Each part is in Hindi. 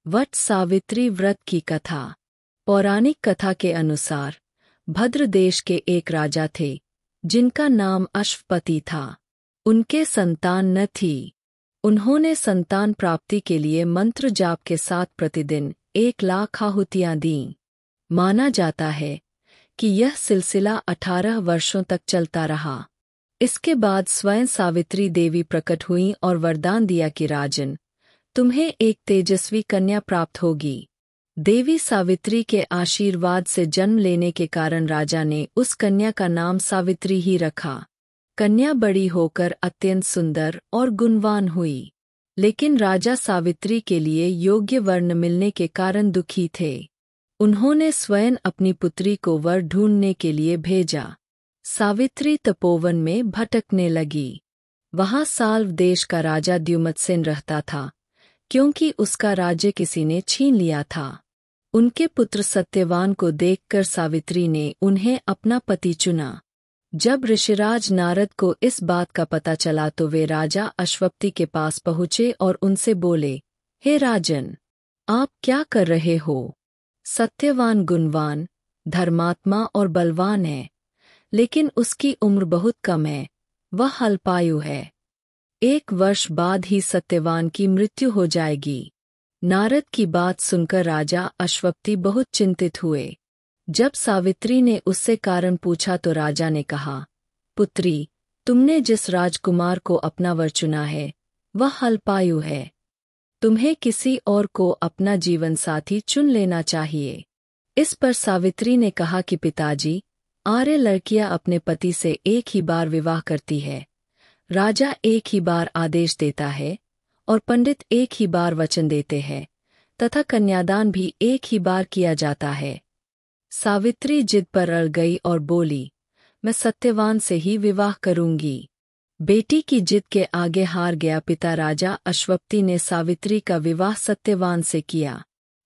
वट सावित्री व्रत की कथा। पौराणिक कथा के अनुसार भद्र देश के एक राजा थे जिनका नाम अश्वपति था। उनके संतान न थी। उन्होंने संतान प्राप्ति के लिए मंत्र जाप के साथ प्रतिदिन 1,00,000 आहुतियां दीं। माना जाता है कि यह सिलसिला 18 वर्षों तक चलता रहा। इसके बाद स्वयं सावित्री देवी प्रकट हुईं और वरदान दिया कि राजन, तुम्हें एक तेजस्वी कन्या प्राप्त होगी। देवी सावित्री के आशीर्वाद से जन्म लेने के कारण राजा ने उस कन्या का नाम सावित्री ही रखा। कन्या बड़ी होकर अत्यंत सुंदर और गुणवान हुई, लेकिन राजा सावित्री के लिए योग्य वर न मिलने के कारण दुखी थे। उन्होंने स्वयं अपनी पुत्री को वर ढूंढने के लिए भेजा। सावित्री तपोवन में भटकने लगी। वहां साल्व देश का राजा द्युमत्सेन रहता था, क्योंकि उसका राज्य किसी ने छीन लिया था। उनके पुत्र सत्यवान को देखकर सावित्री ने उन्हें अपना पति चुना। जब ऋषिराज नारद को इस बात का पता चला तो वे राजा अश्वपति के पास पहुँचे और उनसे बोले, हे राजन, आप क्या कर रहे हो? सत्यवान गुणवान, धर्मात्मा और बलवान है, लेकिन उसकी उम्र बहुत कम है, वह अल्पायु है। 1 वर्ष बाद ही सत्यवान की मृत्यु हो जाएगी। नारद की बात सुनकर राजा अश्वपति बहुत चिंतित हुए। जब सावित्री ने उससे कारण पूछा तो राजा ने कहा, पुत्री, तुमने जिस राजकुमार को अपना वर चुना है वह अल्पायु है। तुम्हें किसी और को अपना जीवन साथी चुन लेना चाहिए। इस पर सावित्री ने कहा कि पिताजी, आर्य लड़कियां अपने पति से एक ही बार विवाह करती है। राजा एक ही बार आदेश देता है और पंडित एक ही बार वचन देते हैं तथा कन्यादान भी एक ही बार किया जाता है। सावित्री जिद पर अड़ गई और बोली, मैं सत्यवान से ही विवाह करूंगी। बेटी की जिद के आगे हार गया पिता राजा अश्वपति ने सावित्री का विवाह सत्यवान से किया।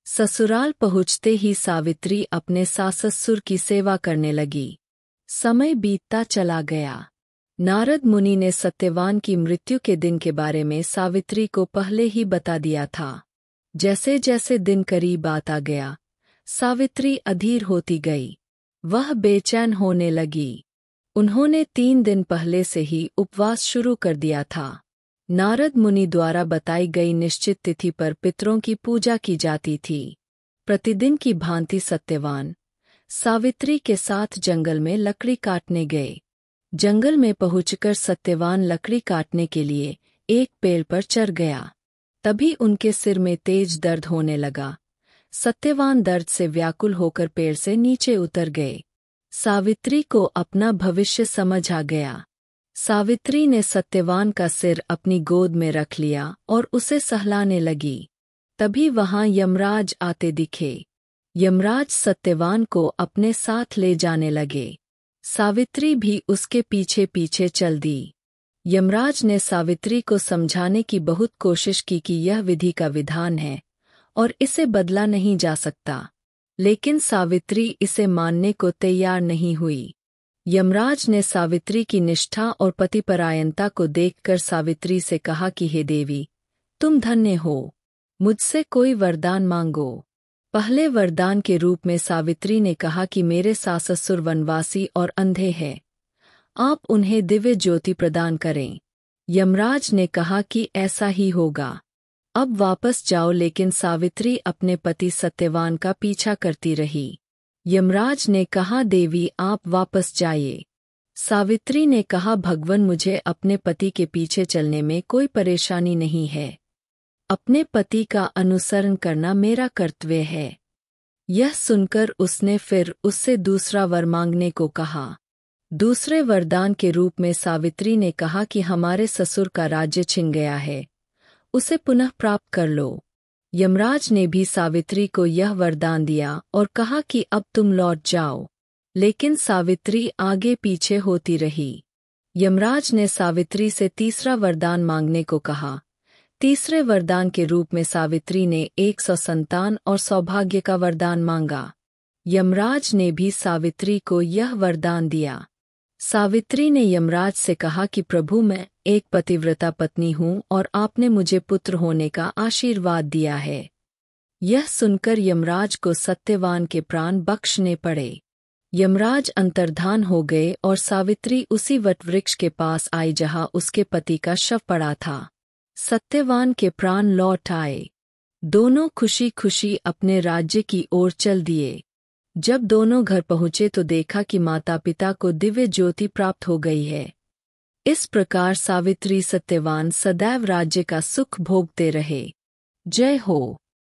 ससुराल पहुँचते ही सावित्री अपने सास-ससुर की सेवा करने लगी। समय बीतता चला गया। नारद मुनि ने सत्यवान की मृत्यु के दिन के बारे में सावित्री को पहले ही बता दिया था। जैसे जैसे दिन करीब आता गया, सावित्री अधीर होती गई। वह बेचैन होने लगी। उन्होंने 3 दिन पहले से ही उपवास शुरू कर दिया था। नारद मुनि द्वारा बताई गई निश्चित तिथि पर पितरों की पूजा की जाती थी। प्रतिदिन की भांति सत्यवान सावित्री के साथ जंगल में लकड़ी काटने गए। जंगल में पहुंचकर सत्यवान लकड़ी काटने के लिए एक पेड़ पर चढ़ गया। तभी उनके सिर में तेज दर्द होने लगा। सत्यवान दर्द से व्याकुल होकर पेड़ से नीचे उतर गए। सावित्री को अपना भविष्य समझ आ गया। सावित्री ने सत्यवान का सिर अपनी गोद में रख लिया और उसे सहलाने लगी। तभी वहां यमराज आते दिखे। यमराज सत्यवान को अपने साथ ले जाने लगे। सावित्री भी उसके पीछे पीछे चल दी। यमराज ने सावित्री को समझाने की बहुत कोशिश की कि यह विधि का विधान है और इसे बदला नहीं जा सकता, लेकिन सावित्री इसे मानने को तैयार नहीं हुई। यमराज ने सावित्री की निष्ठा और पतिपरायणता को देखकर सावित्री से कहा कि हे देवी, तुम धन्य हो, मुझसे कोई वरदान मांगो। पहले वरदान के रूप में सावित्री ने कहा कि मेरे सास-ससुर वनवासी और अंधे हैं, आप उन्हें दिव्य ज्योति प्रदान करें। यमराज ने कहा कि ऐसा ही होगा, अब वापस जाओ, लेकिन सावित्री अपने पति सत्यवान का पीछा करती रही। यमराज ने कहा, देवी आप वापस जाइए। सावित्री ने कहा, भगवान, मुझे अपने पति के पीछे चलने में कोई परेशानी नहीं है। अपने पति का अनुसरण करना मेरा कर्तव्य है। यह सुनकर उसने फिर उससे दूसरा वर मांगने को कहा। दूसरे वरदान के रूप में सावित्री ने कहा कि हमारे ससुर का राज्य छिन गया है, उसे पुनः प्राप्त कर लो। यमराज ने भी सावित्री को यह वरदान दिया और कहा कि अब तुम लौट जाओ, लेकिन सावित्री आगे पीछे होती रही। यमराज ने सावित्री से तीसरा वरदान मांगने को कहा। तीसरे वरदान के रूप में सावित्री ने 100 संतान और सौभाग्य का वरदान मांगा। यमराज ने भी सावित्री को यह वरदान दिया। सावित्री ने यमराज से कहा कि प्रभु, मैं एक पतिव्रता पत्नी हूँ और आपने मुझे पुत्र होने का आशीर्वाद दिया है। यह सुनकर यमराज को सत्यवान के प्राण बख्शने पड़े। यमराज अंतर्धान हो गए और सावित्री उसी वटवृक्ष के पास आई जहां उसके पति का शव पड़ा था। सत्यवान के प्राण लौट आए। दोनों खुशी खुशी अपने राज्य की ओर चल दिए। जब दोनों घर पहुँचे तो देखा कि माता पिता को दिव्य ज्योति प्राप्त हो गई है। इस प्रकार सावित्री सत्यवान सदैव राज्य का सुख भोगते रहे। जय हो।